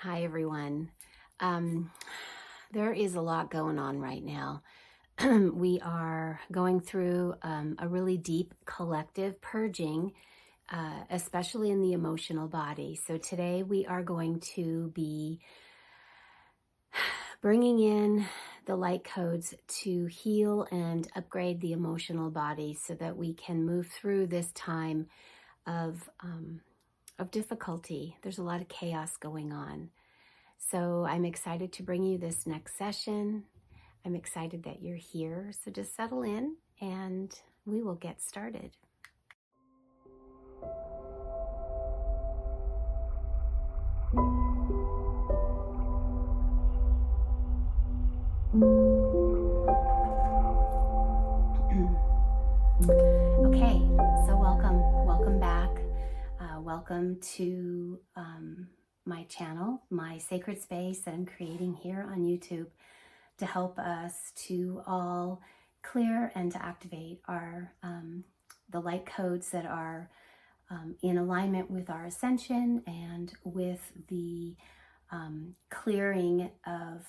Hi, everyone. Um, there is a lot going on right now. We are going through a really deep collective purging, especially in the emotional body. So today we are going to be bringing in the light codes to heal and upgrade the emotional body so that we can move through this time of difficulty. There's a lot of chaos going on. So I'm excited to bring you this next session. I'm excited that you're here. So just settle in and we will get started. Okay, so welcome back. Welcome to my channel, my sacred space that I'm creating here on YouTube to help us to all clear and to activate our the light codes that are in alignment with our ascension and with the clearing of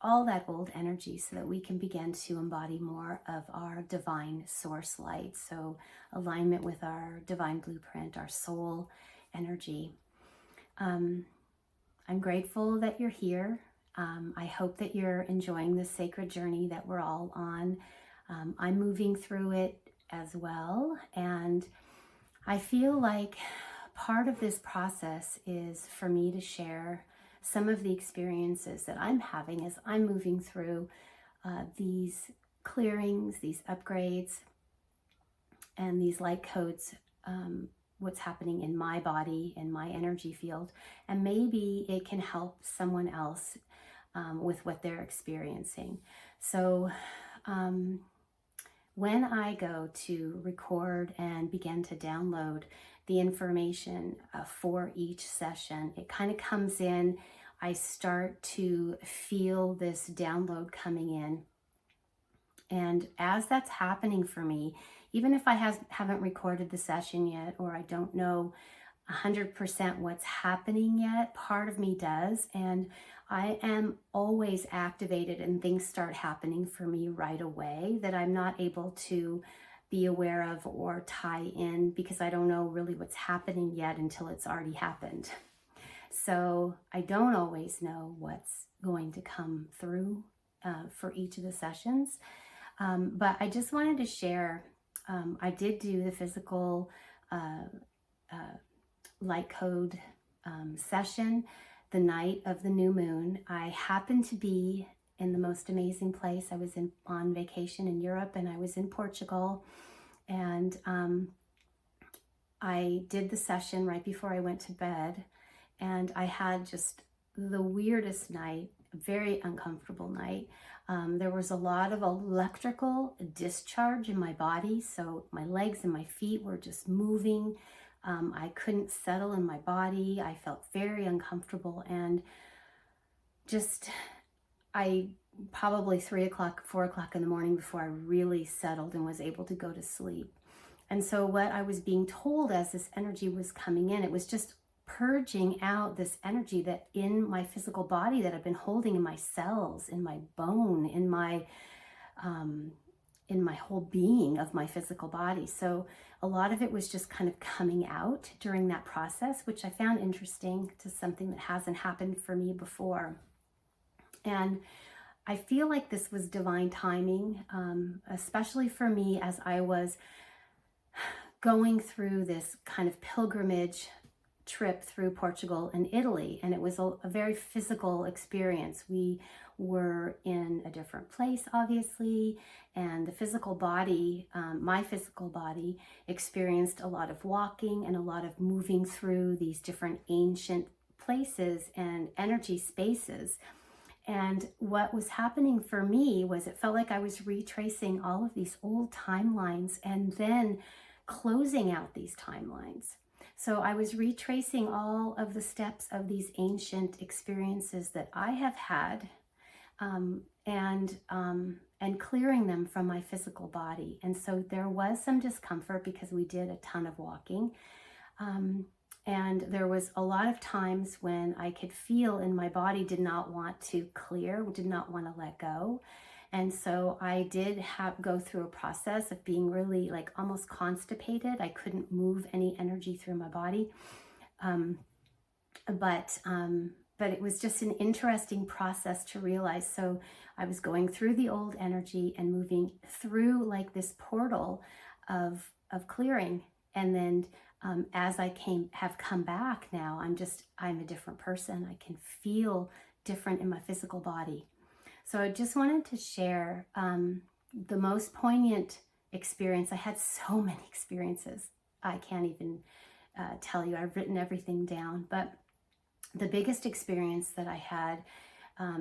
all that old energy so that we can begin to embody more of our divine source light. So alignment with our divine blueprint, our soul energy. I'm grateful that you're here. I hope that you're enjoying this sacred journey that we're all on. I'm moving through it as well. And I feel like part of this process is for me to share some of the experiences that I'm having as I'm moving through these clearings, these upgrades, and these light codes, what's happening in my body, in my energy field, and maybe it can help someone else with what they're experiencing. So when I go to record and begin to download the information for each session, it kind of comes in. I start to feel this download coming in. And as that's happening for me, even if I haven't recorded the session yet, or I don't know 100% what's happening yet, part of me does. And I am always activated and things start happening for me right away that I'm not able to be aware of or tie in because I don't know really what's happening yet until it's already happened. So I don't always know what's going to come through for each of the sessions. But I just wanted to share, I did do the physical light code session the night of the new moon. I happened to be in the most amazing place. I was on vacation in Europe and I was in Portugal, and I did the session right before I went to bed, and I had just the weirdest night, a very uncomfortable night. There was a lot of electrical discharge in my body, so my legs and my feet were just moving. I couldn't settle in my body. I felt very uncomfortable, and I probably 3 o'clock, 4 o'clock in the morning before I really settled and was able to go to sleep. And so what I was being told as this energy was coming in, it was just purging out this energy that in my physical body that I've been holding in my cells, in my bone, in my whole being of my physical body. So a lot of it was just kind of coming out during that process, which I found interesting, to something that hasn't happened for me before. And I feel like this was divine timing, especially for me as I was going through this kind of pilgrimage trip through Portugal and Italy, and it was a very physical experience. We were in a different place, obviously, and the physical body, my physical body, experienced a lot of walking and a lot of moving through these different ancient places and energy spaces. And what was happening for me was it felt like I was retracing all of these old timelines and then closing out these timelines. So I was retracing all of the steps of these ancient experiences that I have had, and clearing them from my physical body. And so there was some discomfort because we did a ton of walking. And there was a lot of times when I could feel in my body did not want to clear, did not want to let go. And so I did go through a process of being really like almost constipated. I couldn't move any energy through my body. Um, but it was just an interesting process to realize. So I was going through the old energy and moving through like this portal of clearing. And then as I have come back now, I'm a different person. I can feel different in my physical body. So I just wanted to share the most poignant experience. I had so many experiences. I can't even tell you. I've written everything down. But the biggest experience that I had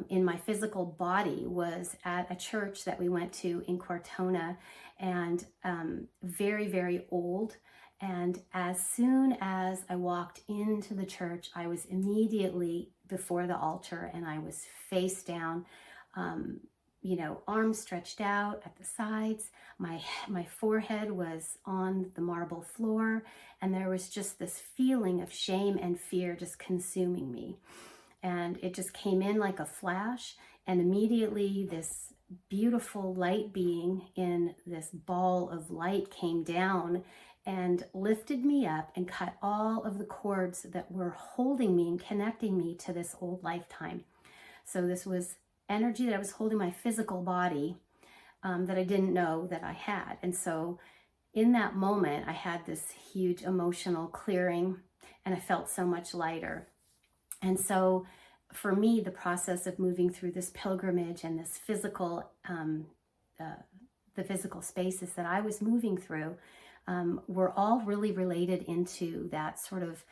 in my physical body was at a church that we went to in Cortona, and very, very old. And as soon as I walked into the church, I was immediately before the altar and I was face down, arms stretched out at the sides. My forehead was on the marble floor, and there was just this feeling of shame and fear just consuming me. And it just came in like a flash, and immediately this beautiful light being in this ball of light came down and lifted me up and cut all of the cords that were holding me and connecting me to this old lifetime. So this was energy that I was holding my physical body that I didn't know that I had. And so in that moment, I had this huge emotional clearing, and I felt so much lighter. And so for me, the process of moving through this pilgrimage and this physical, the physical spaces that I was moving through were all really related into that sort of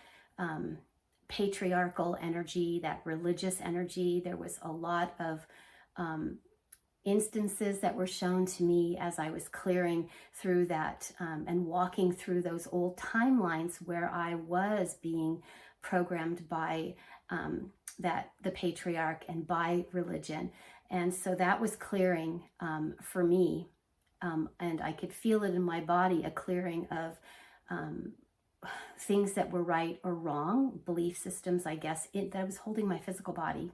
patriarchal energy, that religious energy. There was a lot of instances that were shown to me as I was clearing through that and walking through those old timelines where I was being programmed by the patriarch and by religion. And so that was clearing for me. And I could feel it in my body, a clearing of things that were right or wrong, belief systems, I guess, that I was holding my physical body,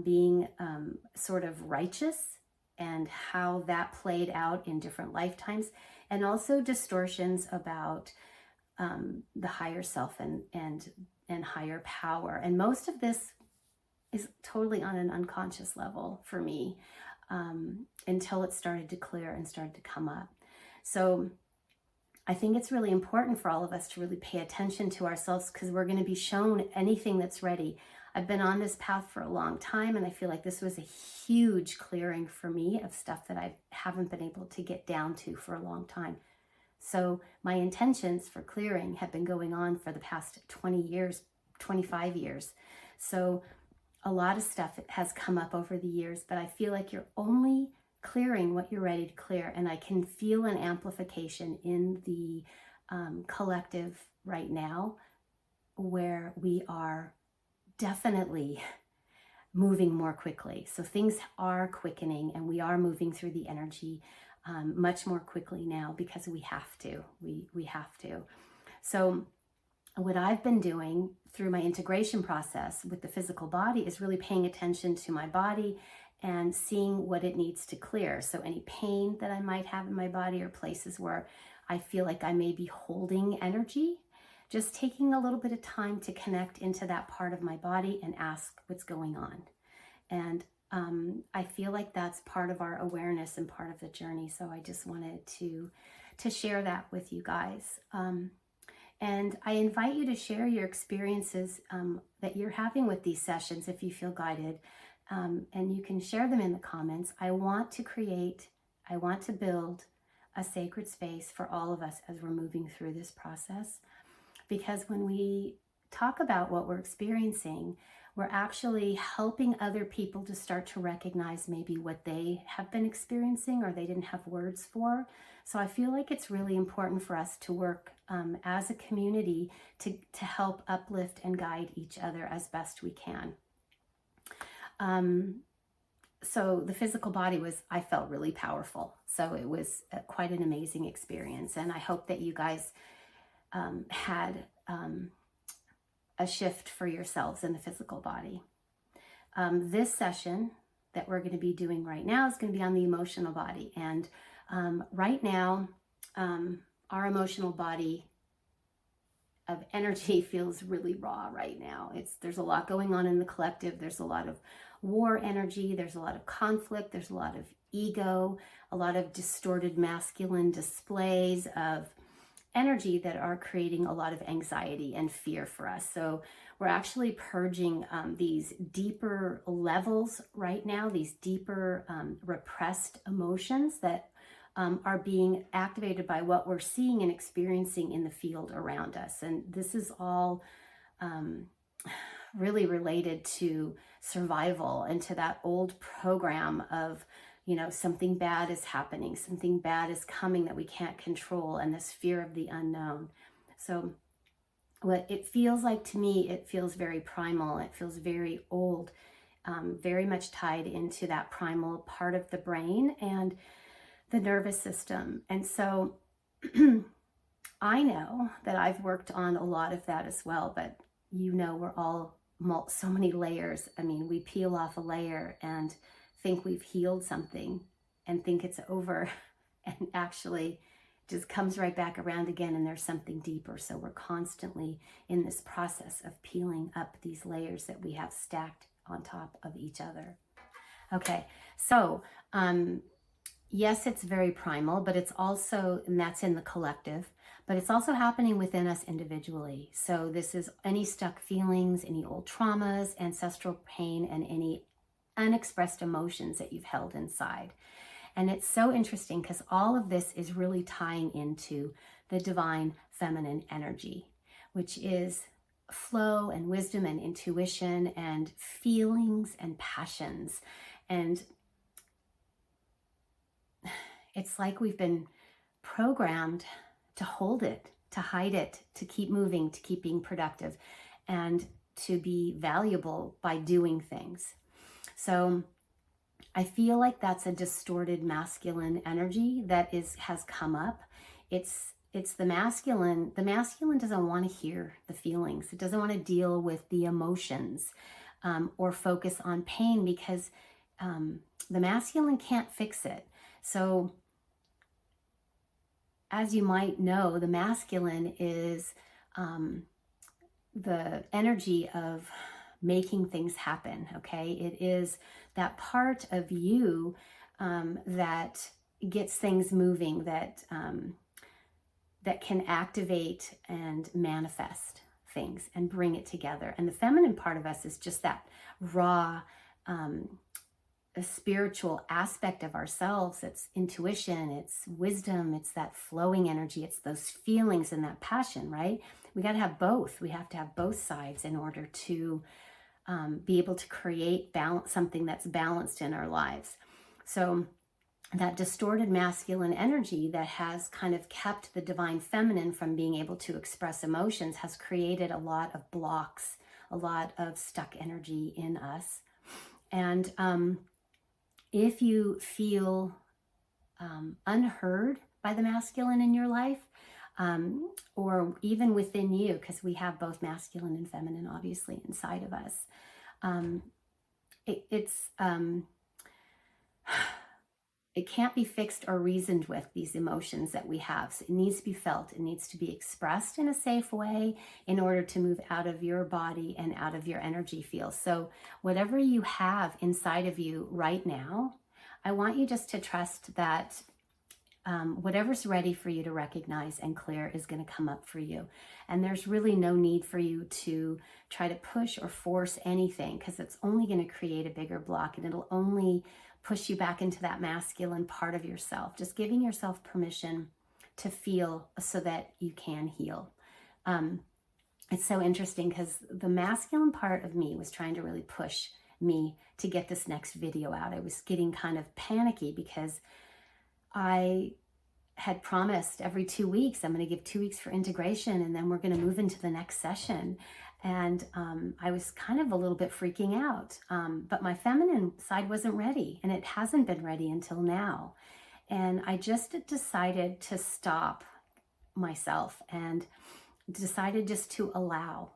being sort of righteous, and how that played out in different lifetimes, and also distortions about the higher self and higher power. And most of this is totally on an unconscious level for me until it started to clear and started to come up. So I think it's really important for all of us to really pay attention to ourselves, because we're going to be shown anything that's ready. I've been on this path for a long time, and I feel like this was a huge clearing for me of stuff that I haven't been able to get down to for a long time. So my intentions for clearing have been going on for the past 20 years, 25 years. So a lot of stuff has come up over the years, but I feel like you're only clearing what you're ready to clear. And I can feel an amplification in the collective right now, where we are definitely moving more quickly. So things are quickening, and we are moving through the energy much more quickly now, because we have to. We have to. So what I've been doing through my integration process with the physical body is really paying attention to my body and seeing what it needs to clear. So any pain that I might have in my body, or places where I feel like I may be holding energy, just taking a little bit of time to connect into that part of my body and ask what's going on. And I feel like that's part of our awareness and part of the journey. So I just wanted to share that with you guys. And I invite you to share your experiences that you're having with these sessions if you feel guided. And you can share them in the comments. I want to build a sacred space for all of us as we're moving through this process. Because when we talk about what we're experiencing, we're actually helping other people to start to recognize maybe what they have been experiencing or they didn't have words for. So I feel like it's really important for us to work as a community to help uplift and guide each other as best we can. So the physical body I felt really powerful. So it was quite an amazing experience. And I hope that you guys had a shift for yourselves in the physical body. This session that we're going to be doing right now is going to be on the emotional body. And right now, our emotional body of energy feels really raw right now. There's a lot going on in the collective. There's a lot of war energy. There's a lot of conflict. There's a lot of ego, a lot of distorted masculine displays of energy that are creating a lot of anxiety and fear for us. So we're actually purging these deeper levels right now, these deeper repressed emotions that are being activated by what we're seeing and experiencing in the field around us. And this is all really related to survival and to that old program of, something bad is happening, something bad is coming that we can't control, and this fear of the unknown. So what it feels like to me, it feels very primal. It feels very old, very much tied into that primal part of the brain and the nervous system. And so I know that I've worked on a lot of that as well, but we're all so many layers. I mean, we peel off a layer and think we've healed something and think it's over, and actually just comes right back around again, and there's something deeper. So we're constantly in this process of peeling up these layers that we have stacked on top of each other. Okay, so yes, it's very primal, but it's also, and that's in the collective, but it's also happening within us individually. So this is any stuck feelings, any old traumas, ancestral pain, and any unexpressed emotions that you've held inside. And it's so interesting because all of this is really tying into the divine feminine energy, which is flow and wisdom and intuition and feelings and passions. And it's like we've been programmed to hold it, to hide it, to keep moving, to keep being productive, and to be valuable by doing things. So I feel like that's a distorted masculine energy that has come up. It's the masculine. The masculine doesn't want to hear the feelings. It doesn't want to deal with the emotions or focus on pain, because the masculine can't fix it. So as you might know, the masculine is the energy of making things happen, okay? It is that part of you that gets things moving, that can activate and manifest things and bring it together. And the feminine part of us is just that raw, a spiritual aspect of ourselves. It's intuition, it's wisdom, it's that flowing energy, it's those feelings and that passion, right? We got to have both. We have to have both sides in order to be able to create something that's balanced in our lives. So that distorted masculine energy that has kind of kept the divine feminine from being able to express emotions has created a lot of blocks, a lot of stuck energy in us. And if you feel unheard by the masculine in your life, or even within you, because we have both masculine and feminine obviously inside of us, it can't be fixed or reasoned with, these emotions that we have. So it needs to be felt. It needs to be expressed in a safe way in order to move out of your body and out of your energy field. So whatever you have inside of you right now, I want you just to trust that whatever's ready for you to recognize and clear is going to come up for you. And there's really no need for you to try to push or force anything, because it's only going to create a bigger block, and it'll only push you back into that masculine part of yourself. Just giving yourself permission to feel so that you can heal. It's so interesting because the masculine part of me was trying to really push me to get this next video out. I was getting kind of panicky because I had promised every 2 weeks, I'm going to give 2 weeks for integration, and then we're going to move into the next session. And I was kind of a little bit freaking out, but my feminine side wasn't ready, and it hasn't been ready until now. And I just decided to stop myself and decided just to allow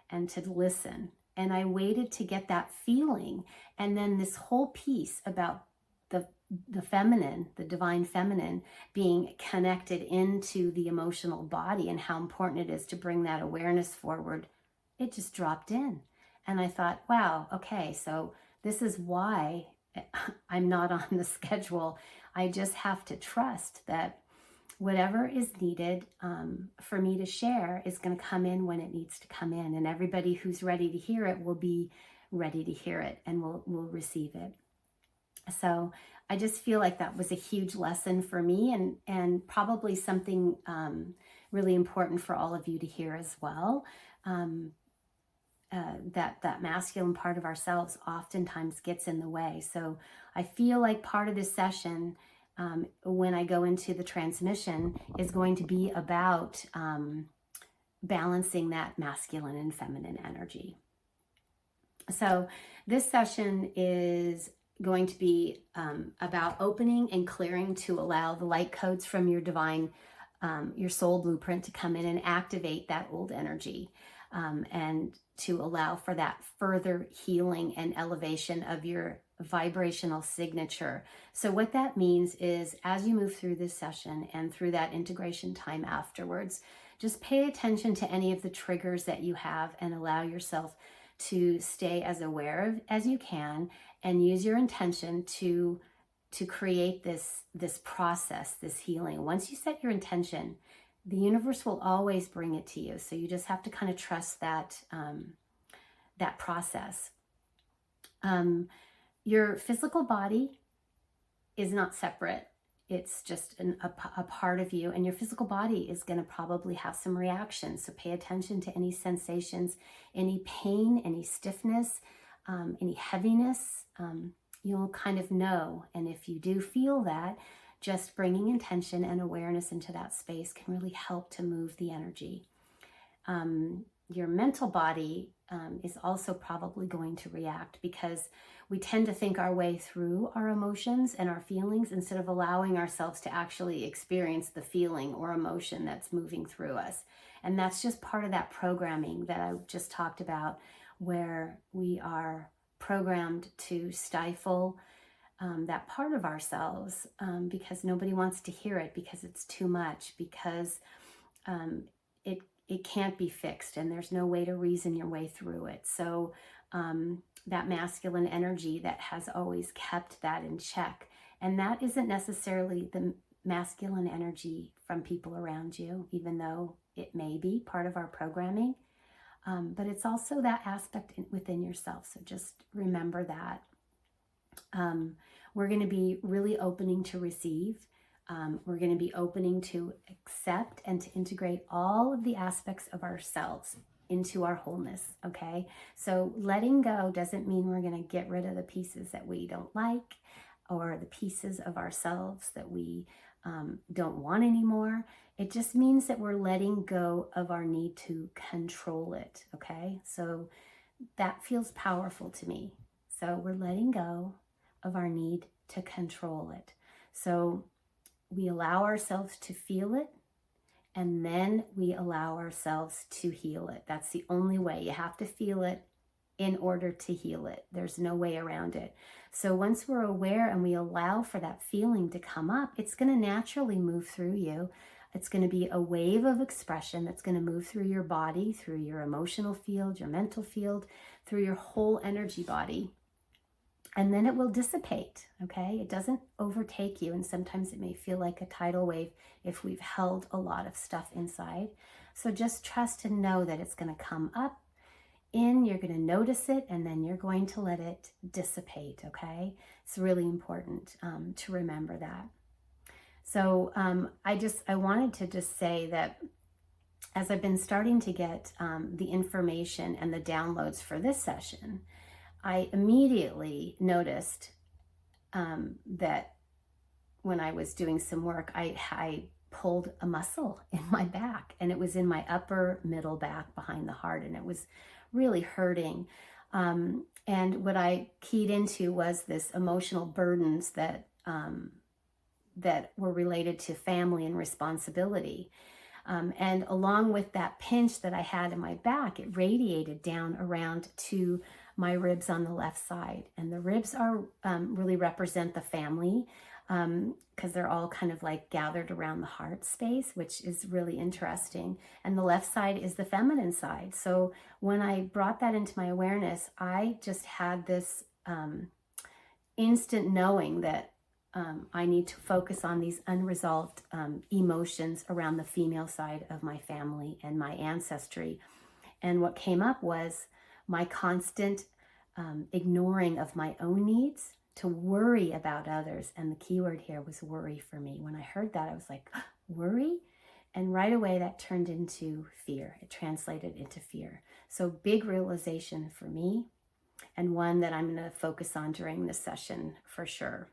and to listen. And I waited to get that feeling. And then this whole piece about the feminine, the divine feminine, being connected into the emotional body and how important it is to bring that awareness forward, it just dropped in. And I thought, wow, okay, so this is why I'm not on the schedule. I just have to trust that whatever is needed for me to share is going to come in when it needs to come in. And everybody who's ready to hear it will be ready to hear it and will receive it. So I just feel like that was a huge lesson for me, and probably something really important for all of you to hear as well. That masculine part of ourselves oftentimes gets in the way. So I feel like part of this session, when I go into the transmission, is going to be about balancing that masculine and feminine energy. So this session is going to be about opening and clearing to allow the light codes from your divine, your soul blueprint to come in and activate that old energy, and to allow for that further healing and elevation of your vibrational signature. So what that means is, as you move through this session and through that integration time afterwards, just pay attention to any of the triggers that you have and allow yourself to stay as aware as you can, and use your intention to create this process, this healing. Once you set your intention, the universe will always bring it to you. So you just have to kind of trust that that process. Your physical body is not separate. It's just a part of you, and your physical body is going to probably have some reactions. So pay attention to any sensations, any pain, any stiffness, any heaviness. You'll kind of know. And if you do feel that, just bringing intention and awareness into that space can really help to move the energy. Your mental body is also probably going to react, because we tend to think our way through our emotions and our feelings instead of allowing ourselves to actually experience the feeling or emotion that's moving through us. And that's just part of that programming that I just talked about, where we are programmed to stifle that part of ourselves because nobody wants to hear it, because it's too much, because it can't be fixed and there's no way to reason your way through it. So that masculine energy that has always kept that in check. And that isn't necessarily the masculine energy from people around you, even though it may be part of our programming. But it's also that aspect within yourself. So just remember that. We're going to be really opening to receive. We're going to be opening to accept and to integrate all of the aspects of ourselves into our wholeness, okay? So letting go doesn't mean we're going to get rid of the pieces that we don't like, or the pieces of ourselves that we don't want anymore. It just means that we're letting go of our need to control it, okay? So that feels powerful to me. So we're letting go of our need to control it. So we allow ourselves to feel it, and then we allow ourselves to heal it. That's the only way. You have to feel it in order to heal it. There's no way around it. So once we're aware and we allow for that feeling to come up, it's going to naturally move through you. It's going to be a wave of expression that's going to move through your body, through your emotional field, your mental field, through your whole energy body. And then it will dissipate, okay? It doesn't overtake you, and sometimes it may feel like a tidal wave if we've held a lot of stuff inside. So just trust and know that it's going to come up in, you're going to notice it, and then you're going to let it dissipate, okay? It's really important to remember that. So I wanted to just say that as I've been starting to get the information and the downloads for this session, I immediately noticed that when I was doing some work, I pulled a muscle in my back, and it was in my upper middle back behind the heart, and it was really hurting. And what I keyed into was this emotional burdens that that were related to family and responsibility. And along with that pinch that I had in my back, it radiated down around to my ribs on the left side. And the ribs are really represent the family, because they're all kind of like gathered around the heart space, which is really interesting. And the left side is the feminine side. So when I brought that into my awareness, I just had this instant knowing that I need to focus on these unresolved emotions around the female side of my family and my ancestry. And what came up was my constant ignoring of my own needs to worry about others. And the key word here was worry for me. When I heard that, I was like, worry? And right away that turned into fear. It translated into fear. So big realization for me, and one that I'm going to focus on during this session for sure.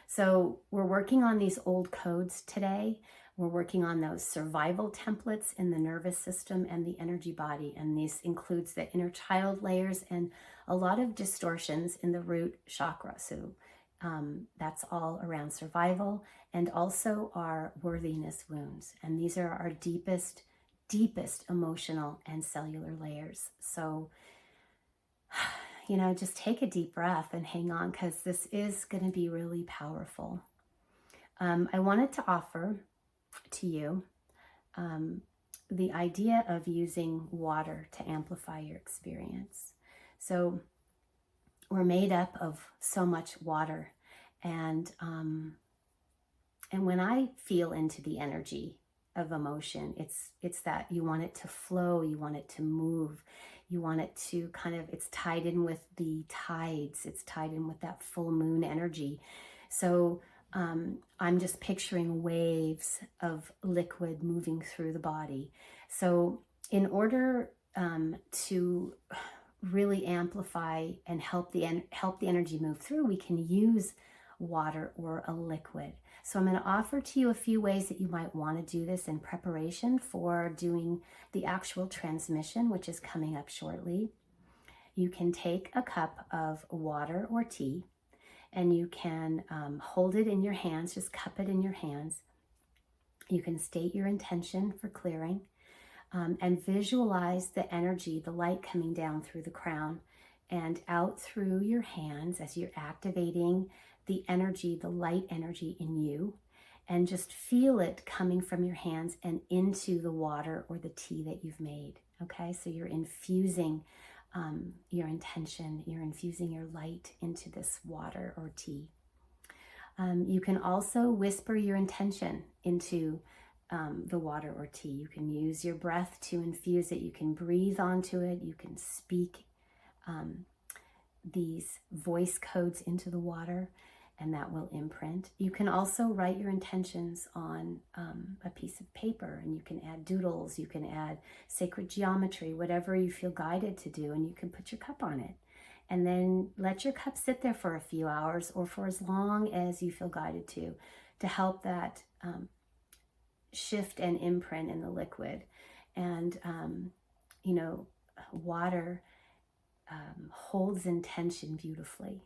So we're working on these old codes today. We're working on those survival templates in the nervous system and the energy body. And this includes the inner child layers and a lot of distortions in the root chakra. So that's all around survival, and also our worthiness wounds. And these are our deepest emotional and cellular layers. So, you know, just take a deep breath and hang on, because this is going to be really powerful. I wanted to offer to you the idea of using water to amplify your experience. So we're made up of so much water, and when I feel into the energy of emotion, it's that you want it to flow, you want it to move, you want it to kind of, it's tied in with the tides, it's tied in with that full moon energy. So I'm just picturing waves of liquid moving through the body. So in order to really amplify and help the energy move through, we can use water or a liquid. So I'm going to offer to you a few ways that you might want to do this in preparation for doing the actual transmission, which is coming up shortly. You can take a cup of water or tea, and you can hold it in your hands, just cup it in your hands. You can state your intention for clearing, and visualize the energy, the light coming down through the crown and out through your hands as you're activating the energy, the light energy in you, and just feel it coming from your hands and into the water or the tea that you've made. Okay, so you're infusing your intention, you're infusing your light into this water or tea. You can also whisper your intention into the water or tea. You can use your breath to infuse it. You can breathe onto it. You can speak these voice codes into the water, and that will imprint. You can also write your intentions on a piece of paper, and you can add doodles, you can add sacred geometry, whatever you feel guided to do, and you can put your cup on it. And then let your cup sit there for a few hours or for as long as you feel guided to help that shift and imprint in the liquid. And, you know, water holds intention beautifully.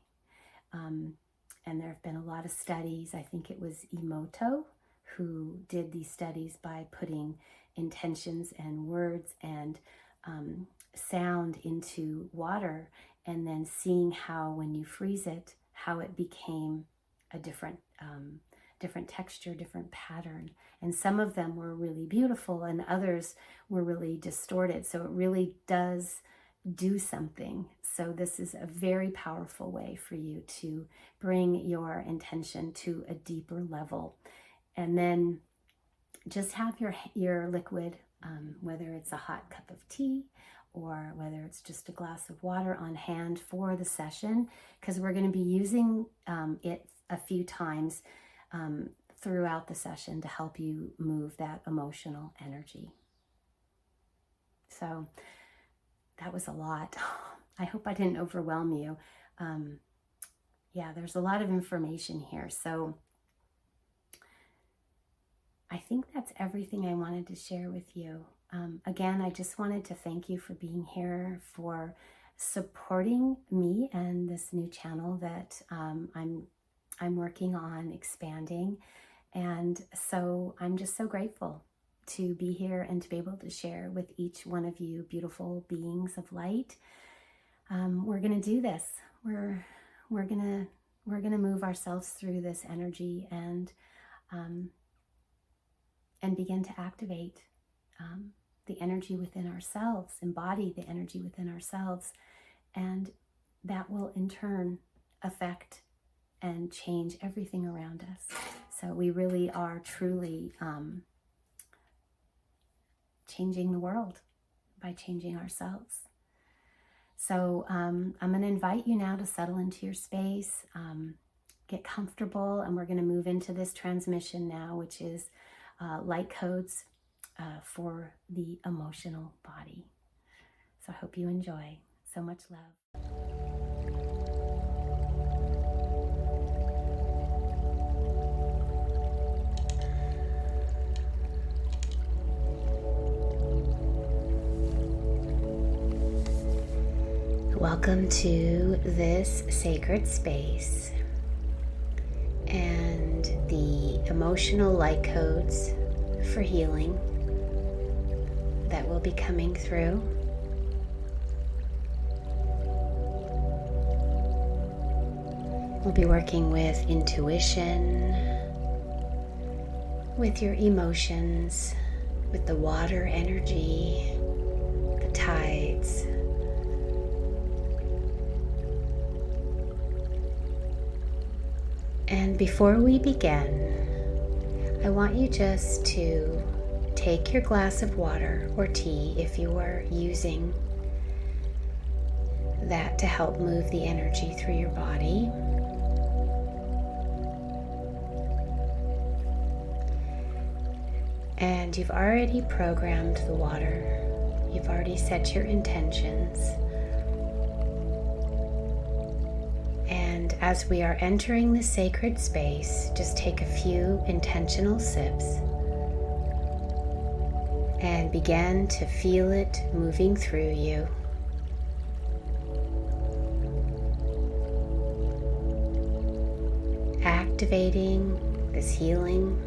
And there have been a lot of studies. I think it was Emoto who did these studies by putting intentions and words and sound into water, and then seeing how when you freeze it, how it became a different texture, different pattern. And some of them were really beautiful and others were really distorted. So it really does do something. So this is a very powerful way for you to bring your intention to a deeper level. And then just have your liquid, whether it's a hot cup of tea or whether it's just a glass of water, on hand for the session, because we're going to be using it a few times throughout the session to help you move that emotional energy. So that was a lot. I hope I didn't overwhelm you. Yeah, there's a lot of information here. So I think that's everything I wanted to share with you. Again, I just wanted to thank you for being here, for supporting me and this new channel that I'm working on expanding. And so I'm just so grateful. to be here and to be able to share with each one of you beautiful beings of light. We're going to do this. We're going to move ourselves through this energy and begin to activate the energy within ourselves, embody the energy within ourselves, and that will in turn affect and change everything around us. So we really are truly changing the world by changing ourselves. So I'm going to invite you now to settle into your space, get comfortable, and we're going to move into this transmission now, which is light codes for the emotional body. So I hope you enjoy. So much love. Welcome to this sacred space and the emotional light codes for healing that will be coming through. We'll be working with intuition, with your emotions, with the water energy, the tides. And before we begin, I want you just to take your glass of water or tea if you are using that to help move the energy through your body. And you've already programmed the water. You've already set your intentions. And as we are entering the sacred space, just take a few intentional sips and begin to feel it moving through you. Activating this healing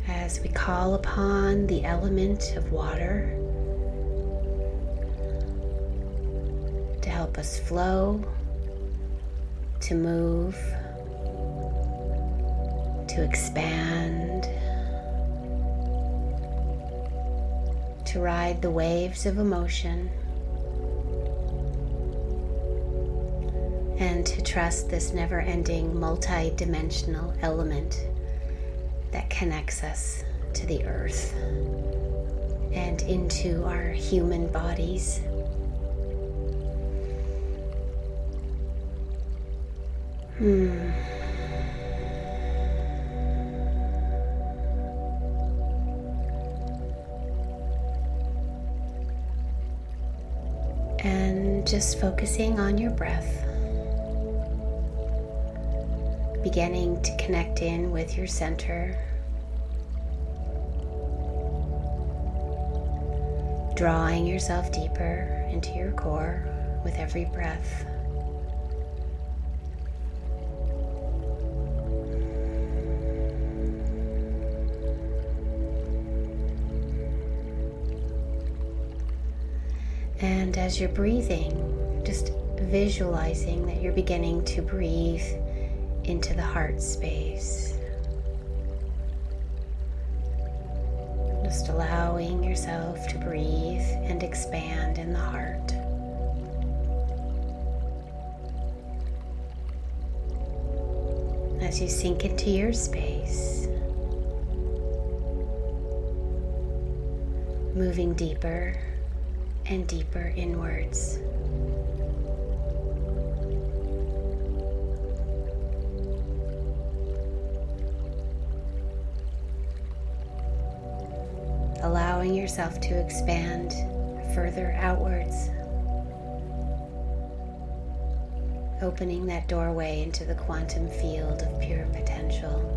as we call upon the element of water to help us flow, to move, to expand, to ride the waves of emotion, and to trust this never-ending multi-dimensional element that connects us to the earth and into our human bodies. And just focusing on your breath, beginning to connect in with your center, drawing yourself deeper into your core with every breath. And as you're breathing, just visualizing that you're beginning to breathe into the heart space. Just allowing yourself to breathe and expand in the heart. As you sink into your space, moving deeper and deeper inwards. Allowing yourself to expand further outwards, opening that doorway into the quantum field of pure potential.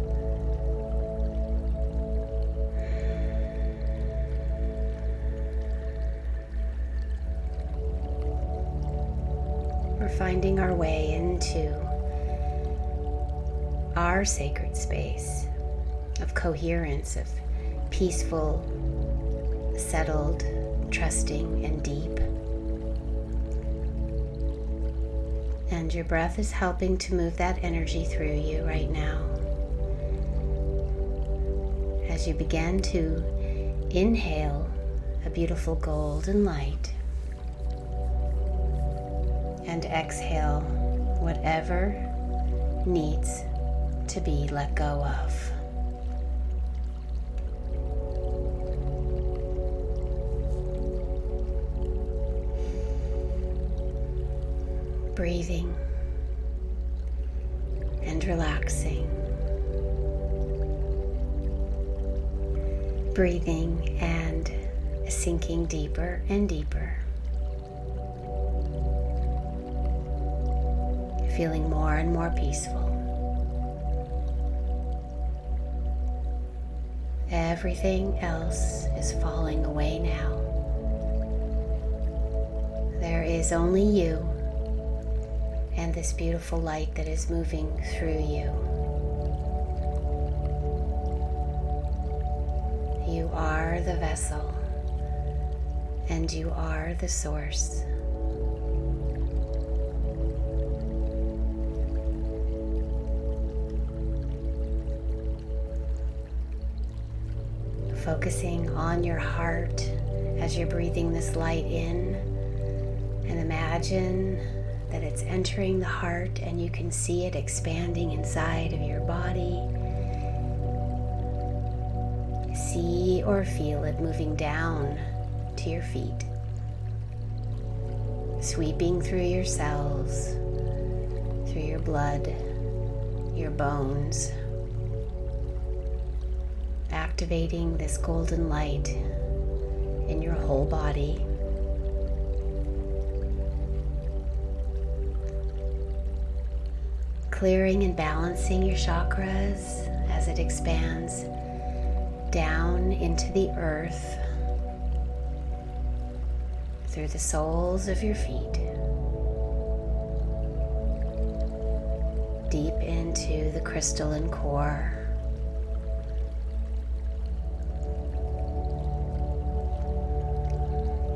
We're finding our way into our sacred space, of coherence, of peaceful, settled, trusting, and deep. And your breath is helping to move that energy through you right now. As you begin to inhale a beautiful golden light and exhale whatever needs to be let go of. Breathing and relaxing. Breathing and sinking deeper and deeper. Feeling more and more peaceful. Everything else is falling away now. There is only you and this beautiful light that is moving through you. You are the vessel, and you are the source. Focusing on your heart as you're breathing this light in, and imagine that it's entering the heart and you can see it expanding inside of your body. See or feel it moving down to your feet, sweeping through your cells, through your blood, your bones, activating this golden light in your whole body. Clearing and balancing your chakras as it expands down into the earth through the soles of your feet, deep into the crystalline core.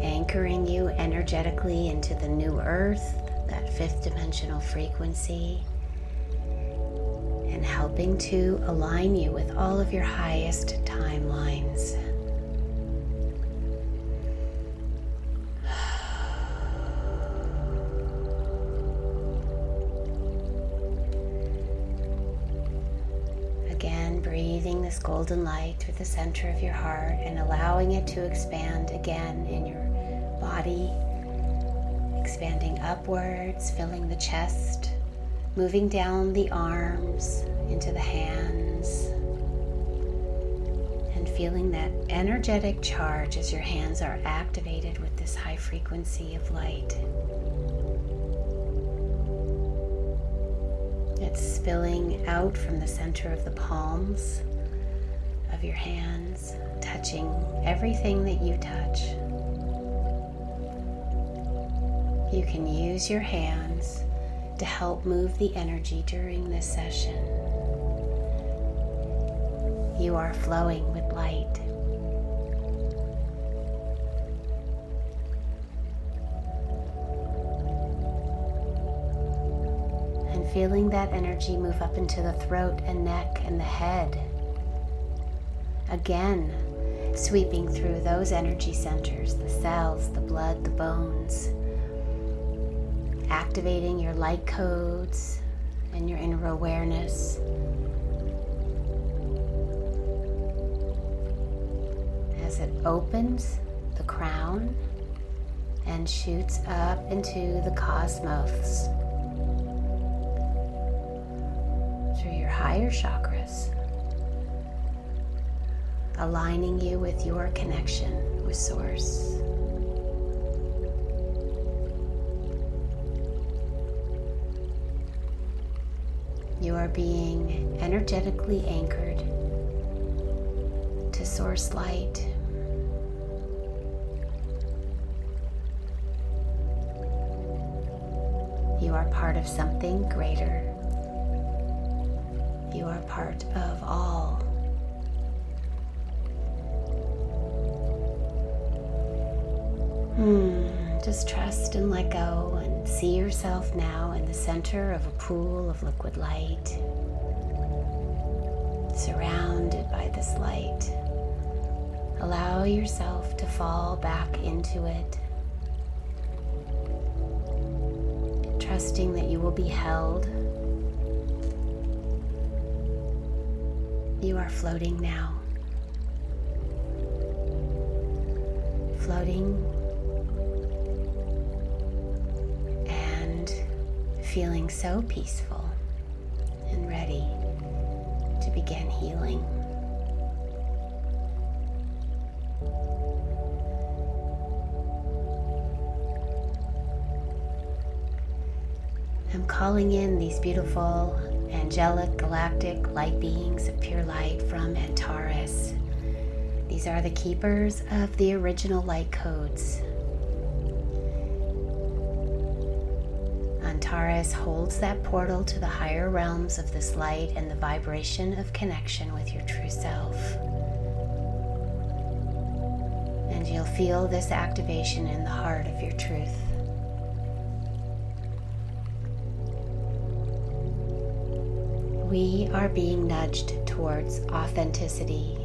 Anchoring you energetically into the new earth, that fifth dimensional frequency, and helping to align you with all of your highest timelines. Again, breathing this golden light through the center of your heart and allowing it to expand again in your body, expanding upwards, filling the chest, moving down the arms into the hands, and feeling that energetic charge as your hands are activated with this high frequency of light. It's spilling out from the center of the palms of your hands, touching everything that you touch. You can use your hands to help move the energy during this session. You are flowing with light. And feeling that energy move up into the throat and neck and the head. Again, sweeping through those energy centers, the cells, the blood, the bones, activating your light codes and your inner awareness. As it opens the crown and shoots up into the cosmos through your higher chakras, aligning you with your connection with Source. You are being energetically anchored to Source light. You are part of something greater. You are part of all Just trust and let go and see yourself now in the center of a pool of liquid light, surrounded by this light. Allow yourself to fall back into it, trusting that you will be held. You are floating now. Floating and feeling so peaceful and ready to begin healing. I'm calling in these beautiful angelic galactic light beings of pure light from Antares. These are the keepers of the original light codes. Antares holds that portal to the higher realms of this light and the vibration of connection with your true self. And you'll feel this activation in the heart of your truth. We are being nudged towards authenticity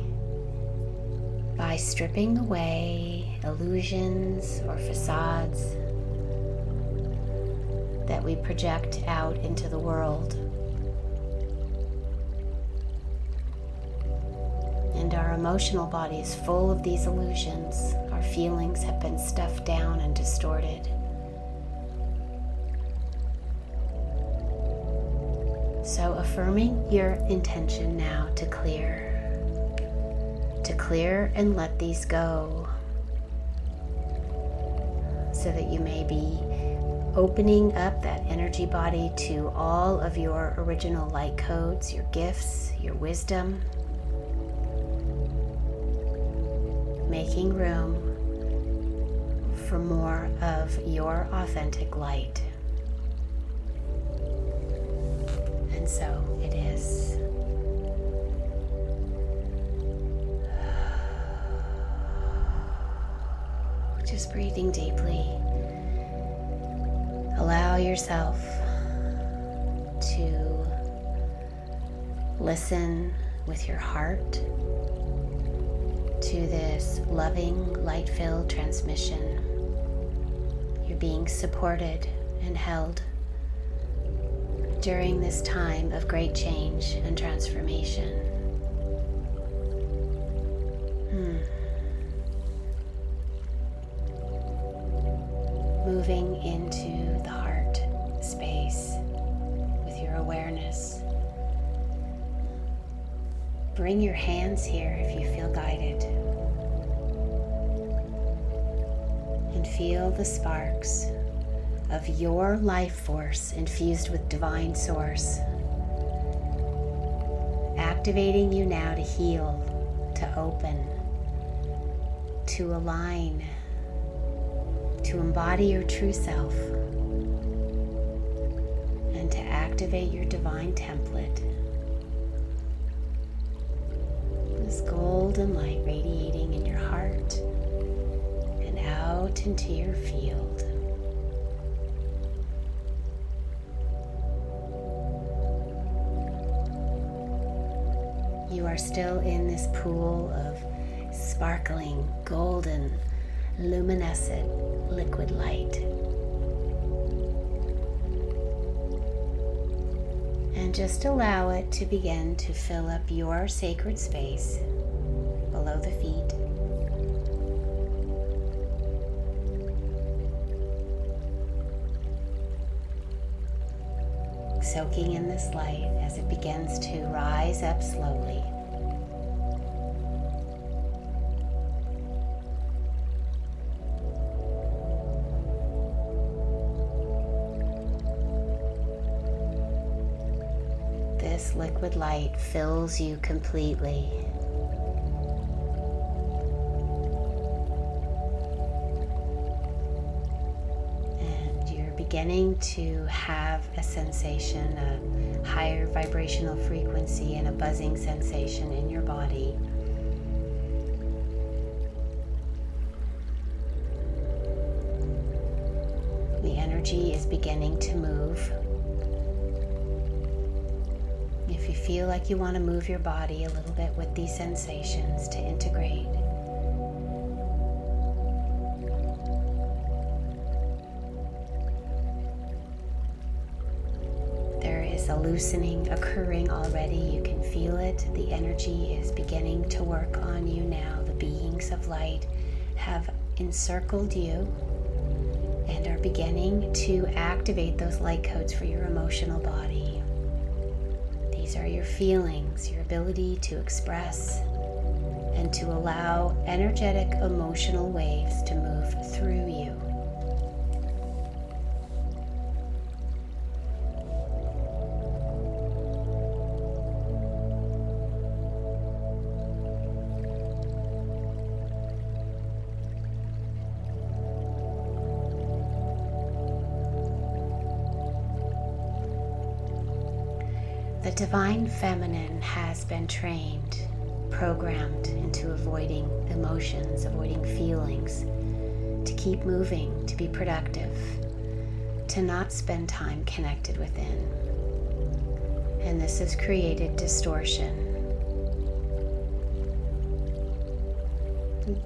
by stripping away illusions or facades that we project out into the world. And our emotional body is full of these illusions. Our feelings have been stuffed down and distorted. So affirming your intention now to clear and let these go, so that you may be opening up that energy body to all of your original light codes, your gifts, your wisdom, making room for more of your authentic light. And so it is. Just breathing deeply. Allow yourself to listen with your heart to this loving, light-filled transmission. You're being supported and held during this time of great change and transformation. Moving into the heart space with your awareness. Bring your hands here if you feel guided. And feel the sparks of your life force infused with divine source, activating you now to heal, to open, to align, to embody your true self, and to activate your divine template. This golden light radiating in your heart and out into your field. You are still in this pool of sparkling, golden, luminescent liquid light. And just allow it to begin to fill up your sacred space below the feet. Soaking in this light as it begins to rise up slowly. This liquid light fills you completely. And you're beginning to have a sensation, a higher vibrational frequency and a buzzing sensation in your body. energy is beginning to move. If you feel like you want to move your body a little bit with these sensations to integrate, there is a loosening occurring already. You can feel it. The energy is beginning to work on you now. The beings of light have encircled you and are beginning to activate those light codes for your emotional body. These are your feelings, your ability to express and to allow energetic emotional waves to move through you. The Divine Feminine has been trained, programmed into avoiding emotions, avoiding feelings, to keep moving, to be productive, to not spend time connected within. And this has created distortion.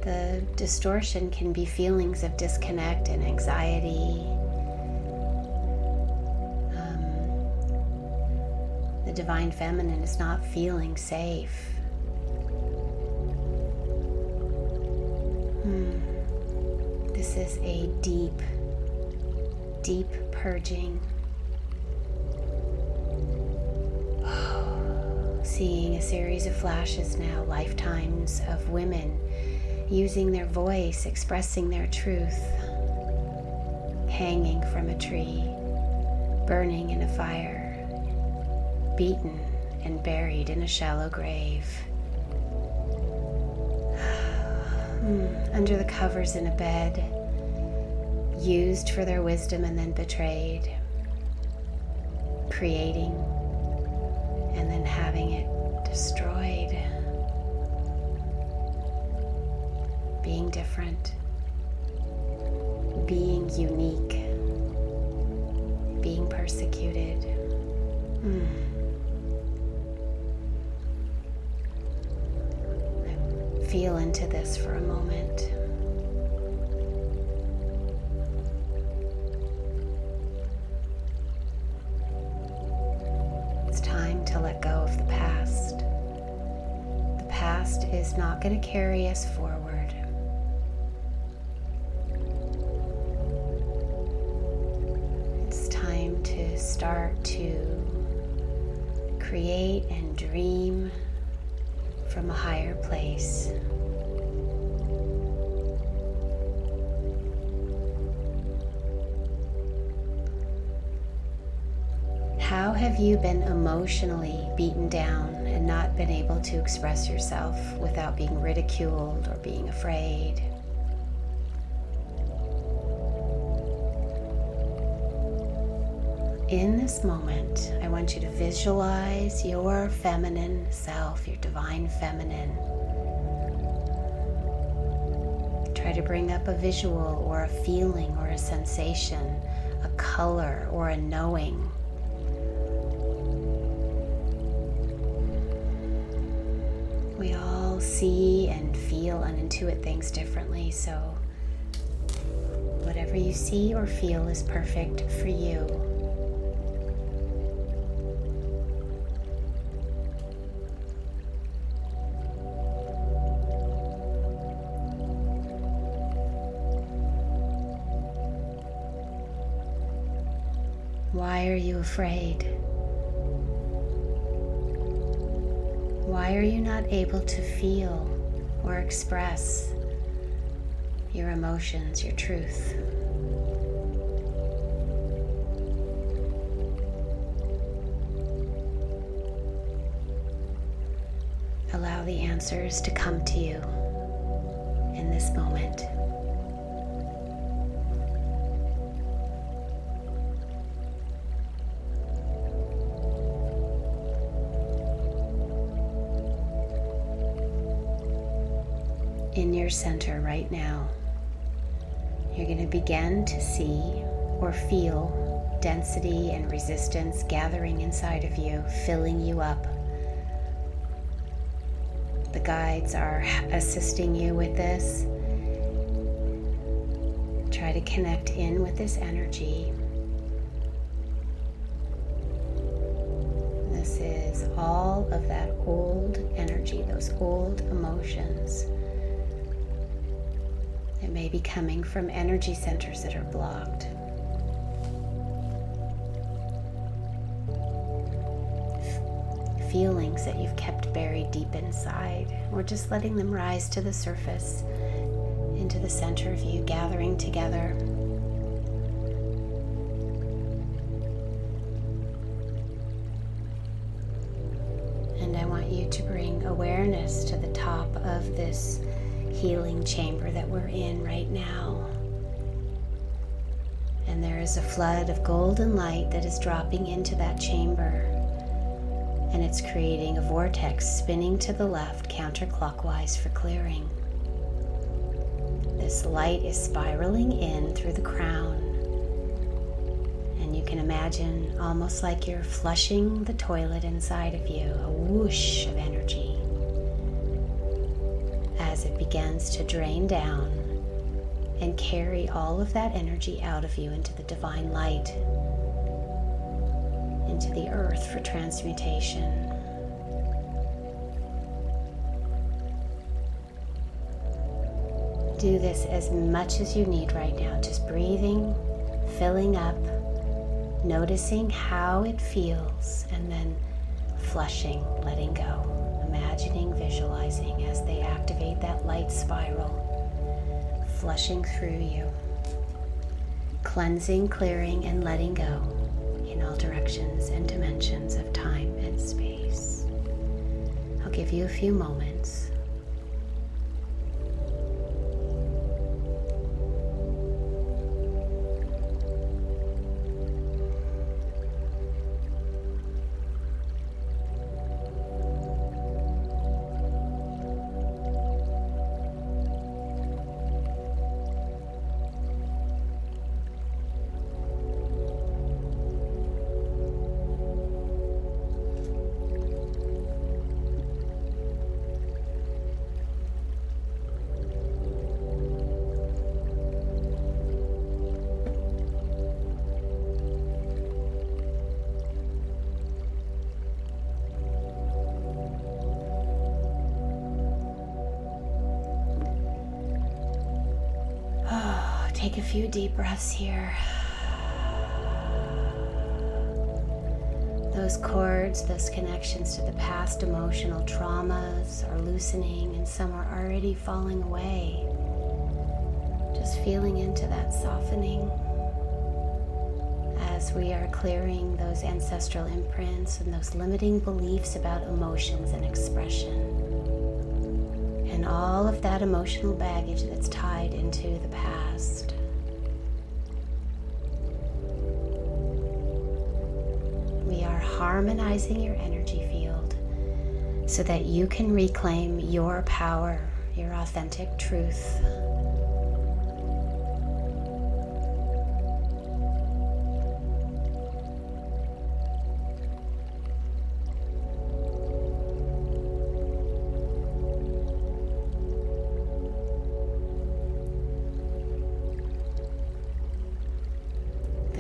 The distortion can be feelings of disconnect and anxiety. The Divine Feminine is not feeling safe. This is a deep, deep purging. Seeing a series of flashes now, lifetimes of women using their voice, expressing their truth, hanging from a tree, burning in a fire, beaten and buried in a shallow grave, under the covers in a bed, used for their wisdom and then betrayed, creating and then having it destroyed, being different, being unique, being persecuted. Feel into this for a moment. It's time to let go of the past. The past is not going to carry us forward. It's time to start to create and dream from a higher place. How have you been emotionally beaten down and not been able to express yourself without being ridiculed or being afraid? In this moment, I want you to visualize your feminine self, your divine feminine. Try to bring up a visual or a feeling or a sensation, a color or a knowing. We all see and feel and intuit things differently, so whatever you see or feel is perfect for you. Why are you afraid? Why are you not able to feel or express your emotions, your truth? Allow the answers to come to you in this moment. In your center right now, you're going to begin to see or feel density and resistance gathering inside of you, filling you up. The guides are assisting you with this. Try to connect in with this energy. This is all of that old energy, those old emotions. It may be coming from energy centers that are blocked. Feelings that you've kept buried deep inside. We're just letting them rise to the surface, into the center of you, gathering together. And I want you to bring awareness to the top of this healing chamber that we're in right now. And there is a flood of golden light that is dropping into that chamber. And it's creating a vortex spinning to the left counterclockwise for clearing. This light is spiraling in through the crown. And you can imagine almost like you're flushing the toilet inside of you, a whoosh of energy. As it begins to drain down and carry all of that energy out of you into the divine light, into the earth for transmutation. Do this as much as you need right now, just breathing, filling up, noticing how it feels, and then flushing, letting go. Imagining, visualizing as they activate that light spiral, flushing through you, cleansing, clearing, and letting go in all directions and dimensions of time and space. I'll give you a few moments. Take a few deep breaths here. Those cords, those connections to the past emotional traumas are loosening, and some are already falling away. Just feeling into that softening as we are clearing those ancestral imprints and those limiting beliefs about emotions and expression, and all of that emotional baggage that's tied into the past. We are harmonizing your energy field so that you can reclaim your power, your authentic truth.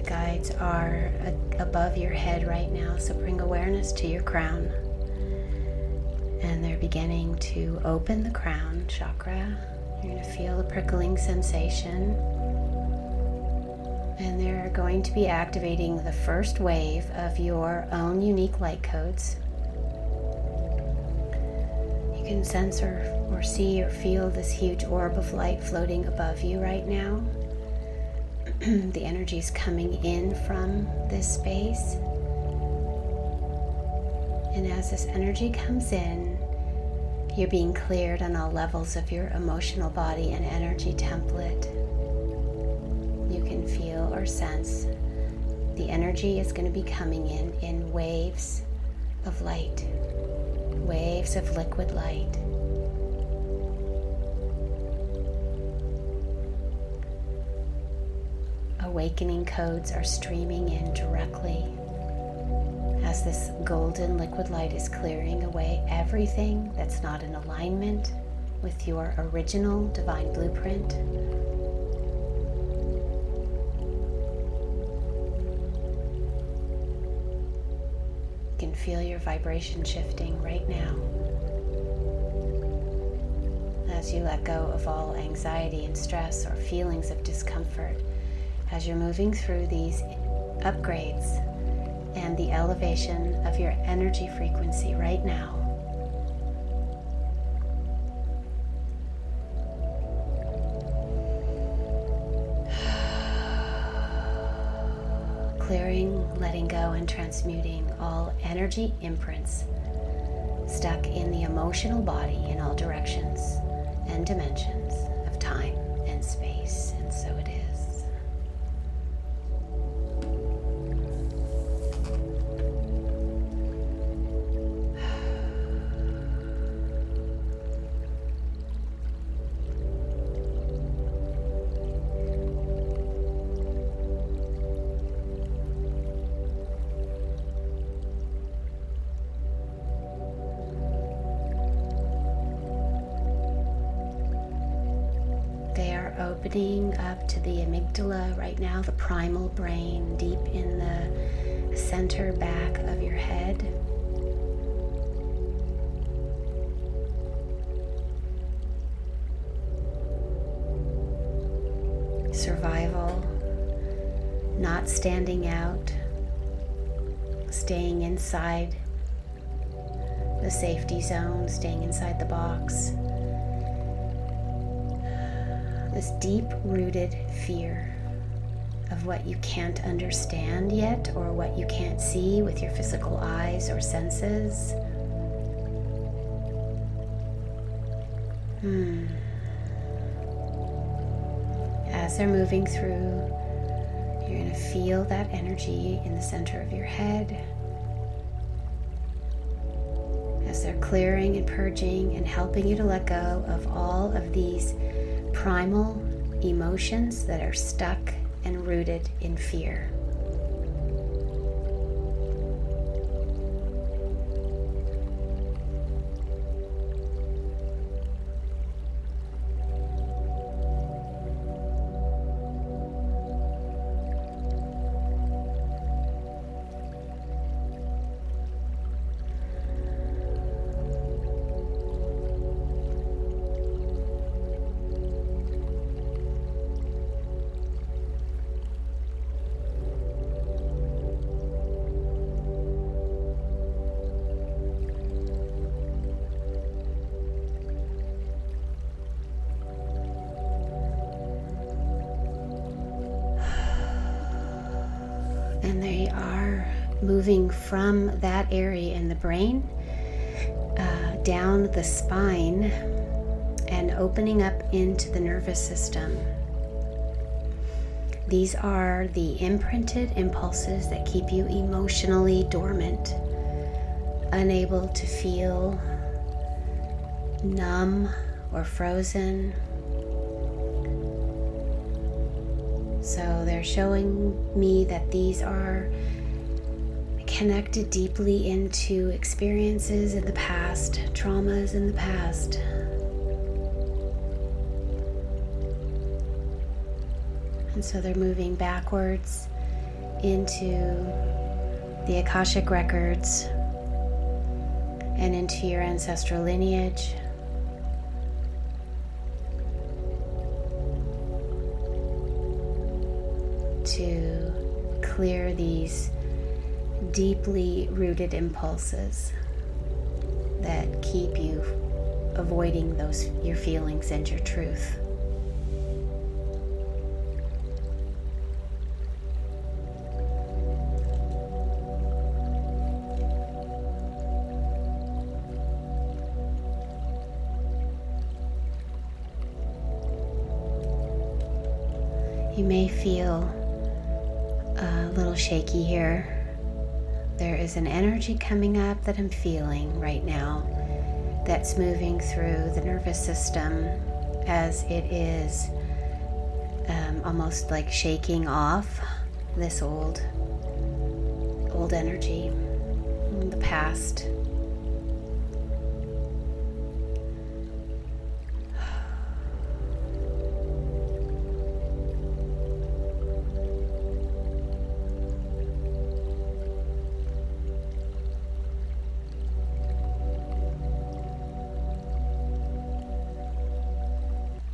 Guides are above your head right now, so bring awareness to your crown. And they're beginning to open the crown chakra. You're going to feel a prickling sensation. And they're going to be activating the first wave of your own unique light codes. You can sense or see or feel this huge orb of light floating above you right now. The energy is coming in from this space. And as this energy comes in, you're being cleared on all levels of your emotional body and energy template. You can feel or sense the energy is going to be coming in waves of light, waves of liquid light. awakening codes are streaming in directly as this golden liquid light is clearing away everything that's not in alignment with your original divine blueprint. You can feel your vibration shifting right now as you let go of all anxiety and stress or feelings of discomfort as you're moving through these upgrades and the elevation of your energy frequency right now. Clearing, letting go, and transmuting all energy imprints stuck in the emotional body in all directions and dimensions of time and space, and so it is. Opening up to the amygdala right now, the primal brain deep in the center back of your head. Survival, not standing out, staying inside the safety zone, staying inside the box. This deep-rooted fear of what you can't understand yet or what you can't see with your physical eyes or senses. As they're moving through, you're going to feel that energy in the center of your head. As they're clearing and purging and helping you to let go of all of these primal emotions that are stuck and rooted in fear. And they are moving from that area in the brain down the spine and opening up into the nervous system. These are the imprinted impulses that keep you emotionally dormant, unable to feel, numb or frozen. So they're showing me that these are connected deeply into experiences in the past, traumas in the past. And so they're moving backwards into the Akashic records and into your ancestral lineage. To clear these deeply rooted impulses that keep you avoiding your feelings and your truth. You may feel a little shaky here. There is an energy coming up that I'm feeling right now that's moving through the nervous system as it is almost like shaking off this old energy, the past.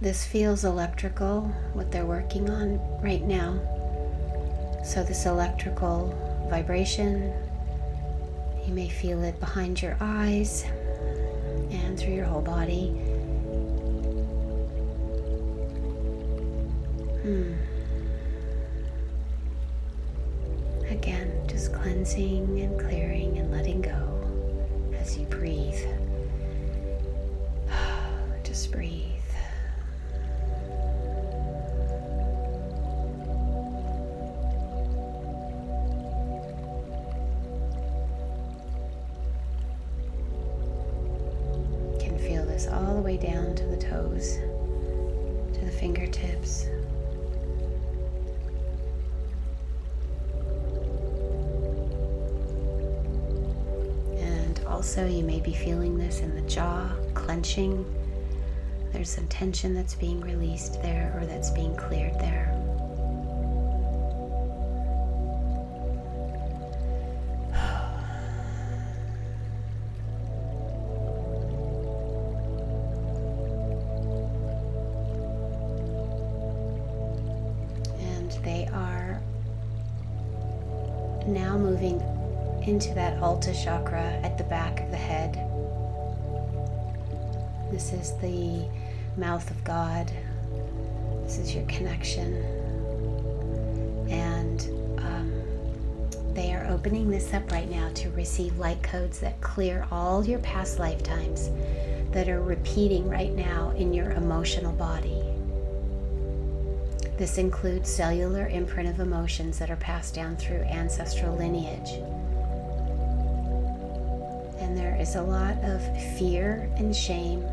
This feels electrical, what they're working on right now. So this electrical vibration, you may feel it behind your eyes and through your whole body. Again, just cleansing and clearing and letting go as you breathe. Just breathe. All the way down to the toes, to the fingertips. And also you may be feeling this in the jaw, clenching. There's some tension that's being released there or that's being cleared there. They are now moving into that Alta chakra at the back of the head. This is the mouth of God. This is your connection. And they are opening this up right now to receive light codes that clear all your past lifetimes that are repeating right now in your emotional body. This includes cellular imprint of emotions that are passed down through ancestral lineage. And there is a lot of fear and shame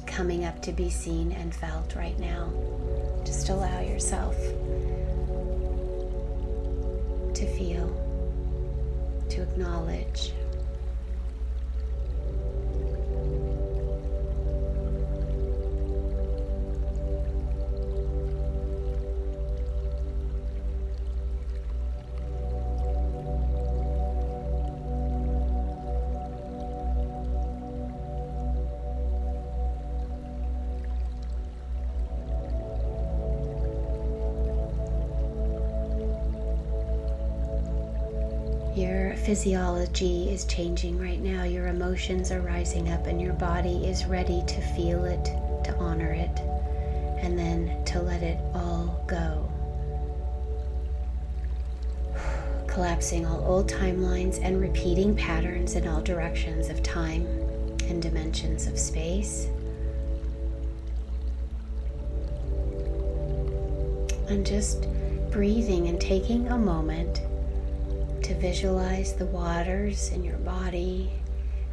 coming up to be seen and felt right now. Just allow yourself to feel, to acknowledge. Your physiology is changing right now. Your emotions are rising up and your body is ready to feel it, to honor it, and then to let it all go. Collapsing all old timelines and repeating patterns in all directions of time and dimensions of space. And just breathing and taking a moment to visualize the waters in your body,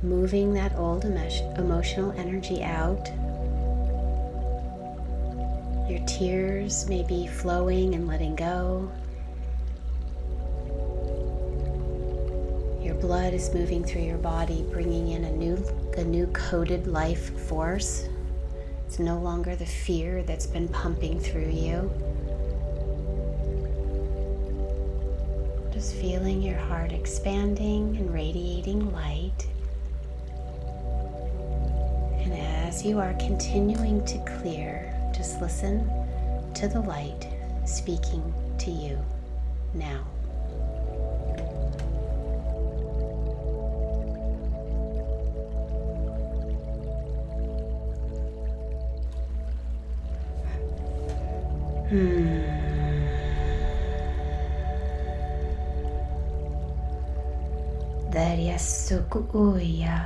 moving that old emotional energy out. Your tears may be flowing and letting go. Your blood is moving through your body, bringing in a new coded life force. It's no longer the fear that's been pumping through you. Just feeling your heart expanding and radiating light. And as you are continuing to clear, just listen to the light speaking to you now. Daryasukuya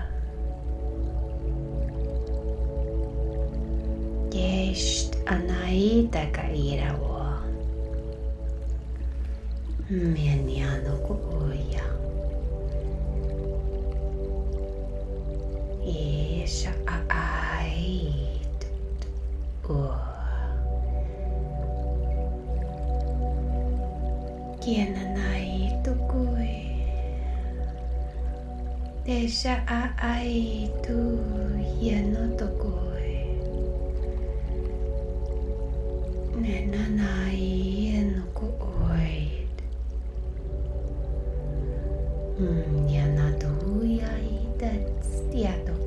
Yesht anaita kairawa Mianyano kuya Isha ait Kiananai tukui. Desha ai tu yano tukui. Nenanai yano kuoid. Yana tu yai that's tiatoko.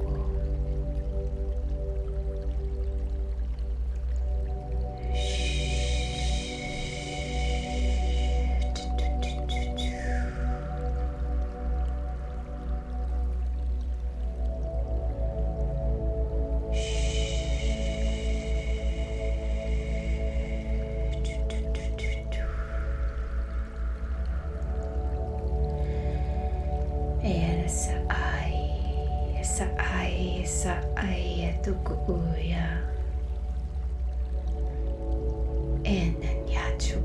Saai tukuya enan yachu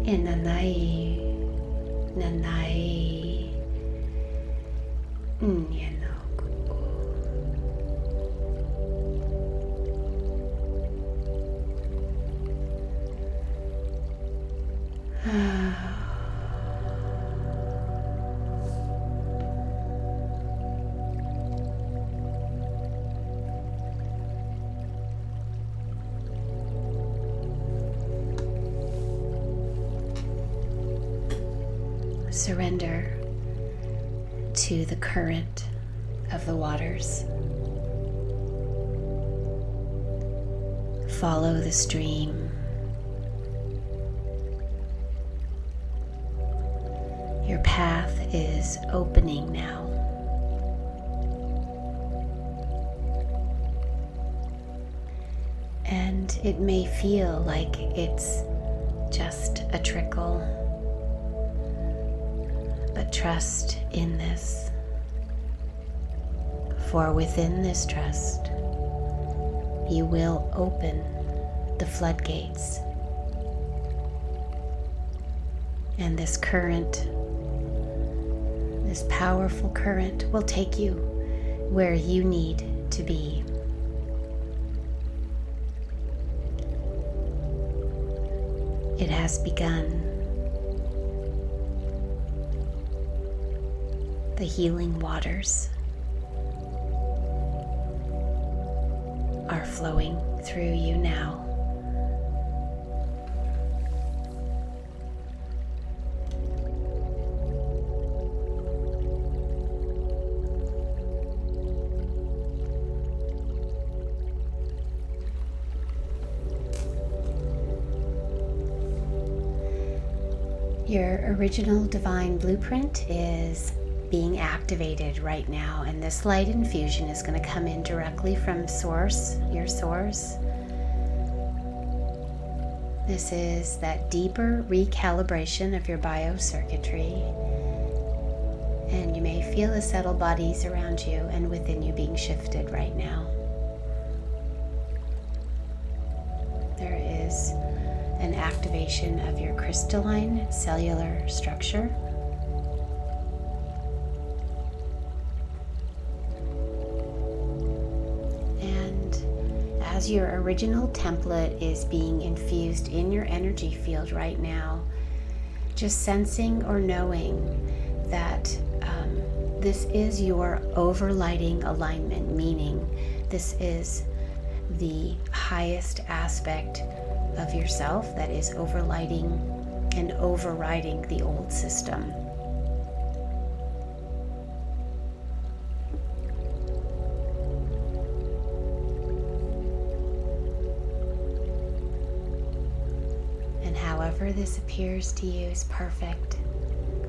enanai nanai nyanoku. Surrender to the current of the waters. Follow the stream. Your path is opening now. And it may feel like it's just a trickle. But trust in this, for within this trust, you will open the floodgates. And this current, this powerful current, will take you where you need to be. It has begun. The healing waters are flowing through you now. Your original divine blueprint is being activated right now, and this light infusion is going to come in directly from source, your source. This is that deeper recalibration of your biocircuitry, and you may feel the subtle bodies around you and within you being shifted right now. There is an activation of your crystalline cellular structure. As your original template is being infused in your energy field right now, just sensing or knowing that this is your overlighting alignment, meaning this is the highest aspect of yourself that is overlighting and overriding the old system. However this appears to you is perfect.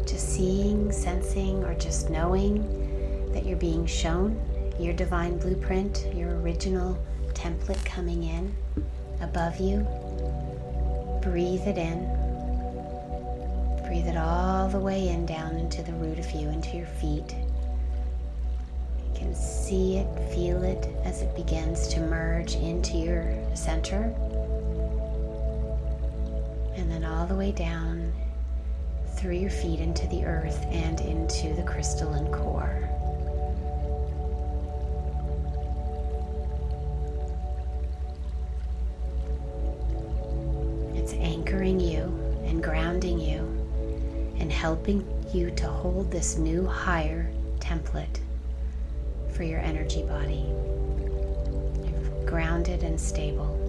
Just seeing, sensing, or just knowing that you're being shown your divine blueprint, your original template coming in above you. Breathe it in. Breathe it all the way in down into the root of you, into your feet. You can see it, feel it as it begins to merge into your center. And then all the way down through your feet into the earth and into the crystalline core. It's anchoring you and grounding you and helping you to hold this new higher template for your energy body. You're grounded and stable.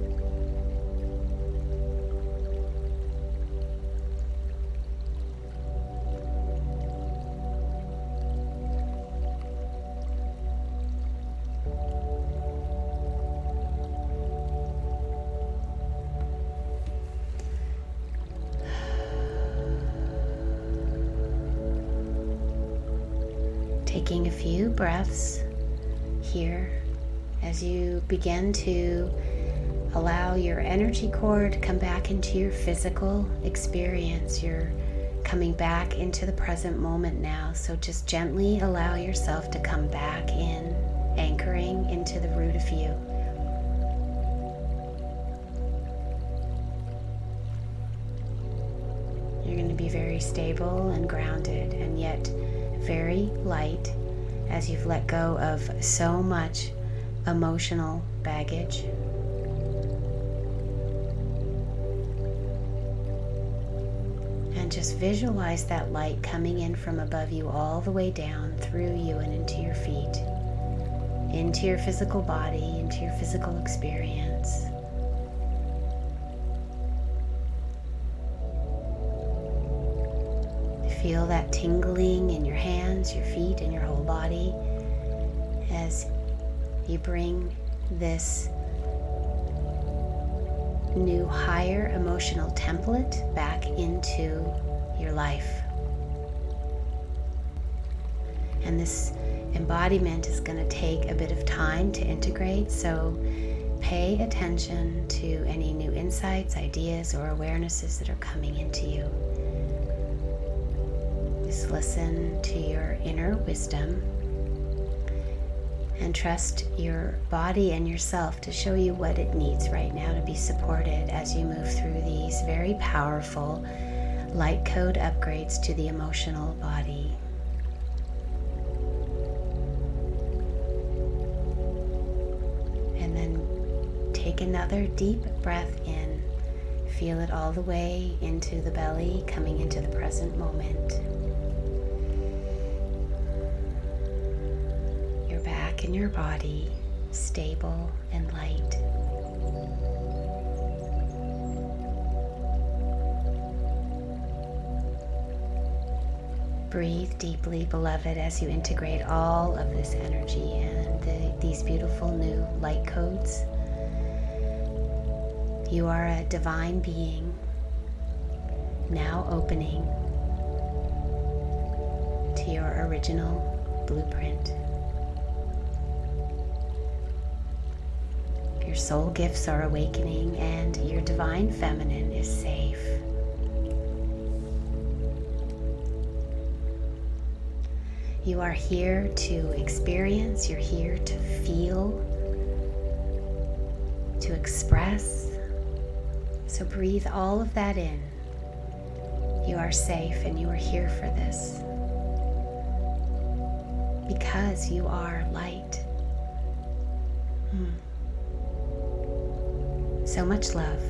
Taking a few breaths here as you begin to allow your energy core to come back into your physical experience. You're coming back into the present moment now, so just gently allow yourself to come back in, anchoring into the root of you. You're going to be very stable and grounded, and yet very light as you've let go of so much emotional baggage. And just visualize that light coming in from above you all the way down through you and into your feet, into your physical body, into your physical experience. Feel that tingling in your hands, your feet, and your whole body as you bring this new higher emotional template back into your life. And this embodiment is going to take a bit of time to integrate, so pay attention to any new insights, ideas, or awarenesses that are coming into you. Just listen to your inner wisdom and trust your body and yourself to show you what it needs right now to be supported as you move through these very powerful light code upgrades to the emotional body. And then take another deep breath in. Feel it all the way into the belly, coming into the present moment. In your body, stable and light. Breathe deeply, beloved, as you integrate all of this energy and these beautiful new light codes. You are a divine being, now opening to your original blueprint. Your soul gifts are awakening, and your divine feminine is safe. You are here to experience, you're here to feel, to express. So breathe all of that in. You are safe and you are here for this because you are light. So much love.